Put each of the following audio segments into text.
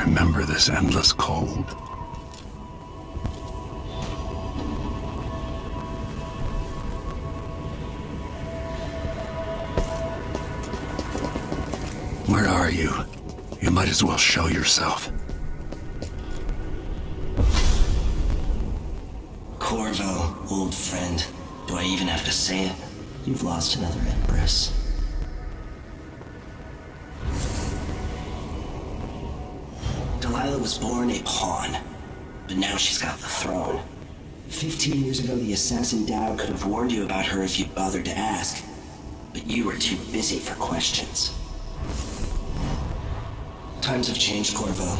remember this endless cold. Where are you? You might as well show yourself. Corvo, old friend. Do I even have to say it? You've lost another Empress. Delilah was born a pawn, but now she's got the throne. 15 years ago, the assassin Dao could have warned you about her if you'd bothered to ask, but you were too busy for questions. Times have changed, Corvo,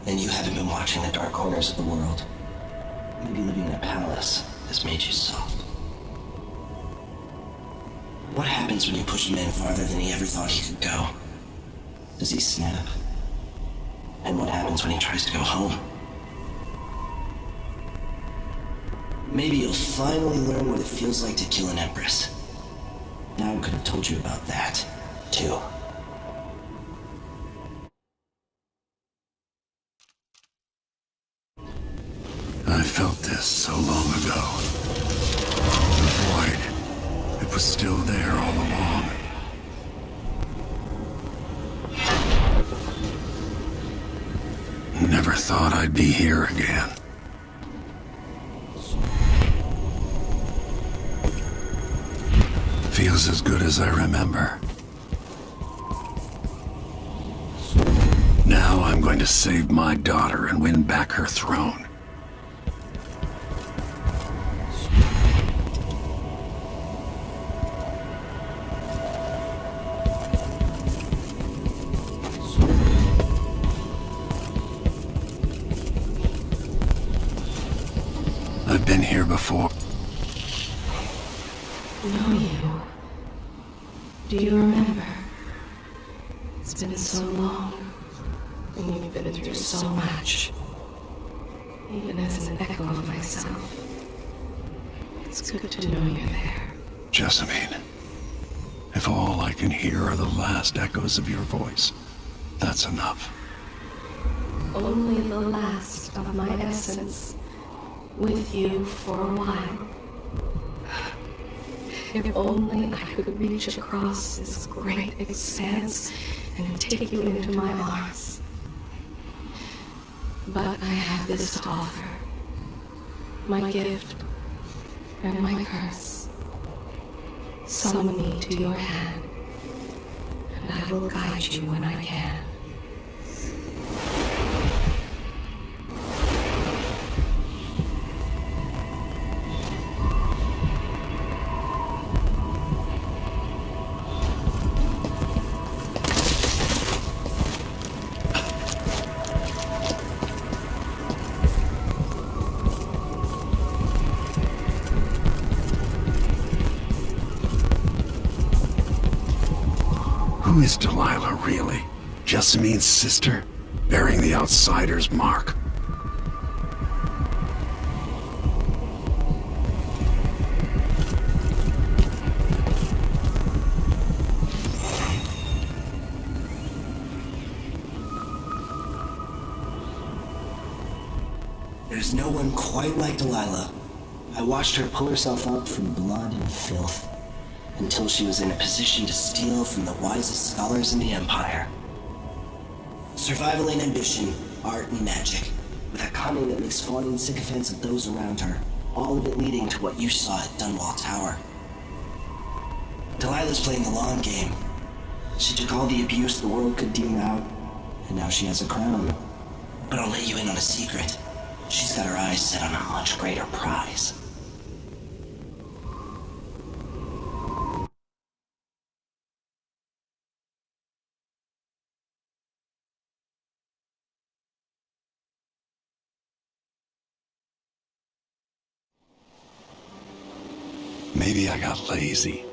and you haven't been watching the dark corners of the world. Maybe living in a palace has made you soft. What happens when you push a man farther than he ever thought he could go? Does he snap? And what happens when he tries to go home? Maybe you'll finally learn what it feels like to kill an Empress. Dao could have told you about that, too. I felt this so long ago. The void. It was still there all along. Never thought I'd be here again. Feels as good as I remember. Now I'm going to save my daughter and win back her throne. I've been here before. Know you. Do you remember? It's been so long, and you've been through so much. Even as an echo of myself, it's good to know you're there. Jessamine, if all I can hear are the last echoes of your voice, that's enough. Only the last of my essence, with you for a while. If only I could reach across this great expanse and take you into my arms. But I have this to offer. My gift and my curse. Summon me to your hand, and I will guide you when I can. Who is Delilah, really? Jessamine's sister? Bearing the outsider's mark? There's no one quite like Delilah. I watched her pull herself up from blood and filth, until she was in a position to steal from the wisest scholars in the Empire. Survival and ambition, art and magic, with a cunning that makes fawning sycophants of those around her, all of it leading to what you saw at Dunwall Tower. Delilah's playing the long game. She took all the abuse the world could deal out, and now she has a crown. But I'll let you in on a secret. She's got her eyes set on a much greater prize. Maybe I got lazy.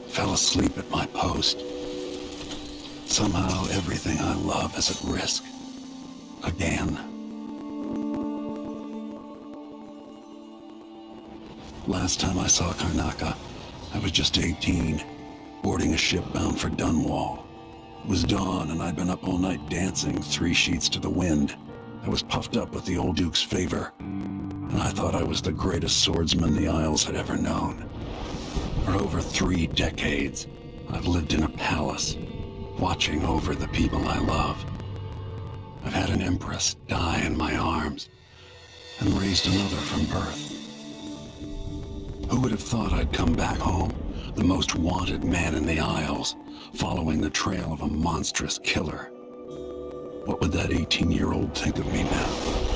Fell asleep at my post. Somehow everything I love is at risk. Again. Last time I saw Karnaka, I was just 18, boarding a ship bound for Dunwall. It was dawn, and I'd been up all night dancing, 3 sheets to the wind. I was puffed up with the old Duke's favor, and I thought I was the greatest swordsman the Isles had ever known. For over 3 decades, I've lived in a palace, watching over the people I love. I've had an empress die in my arms, and raised another from birth. Who would have thought I'd come back home, the most wanted man in the Isles, following the trail of a monstrous killer? What would that 18-year-old think of me now?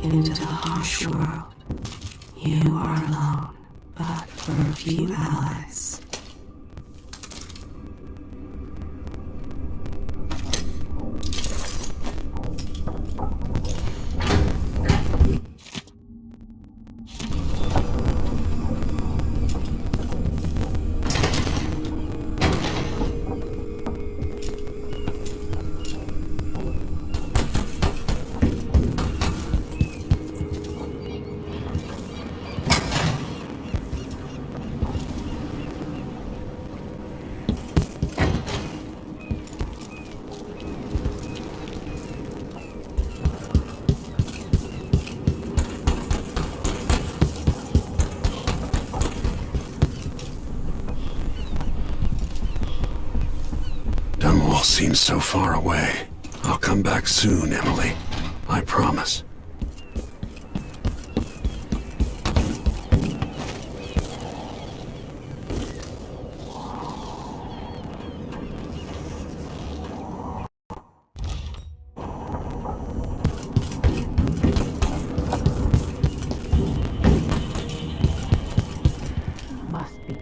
Into the harsh world. You are alone, but for a few allies. Seems so far away. I'll come back soon, Emily. I promise. Must be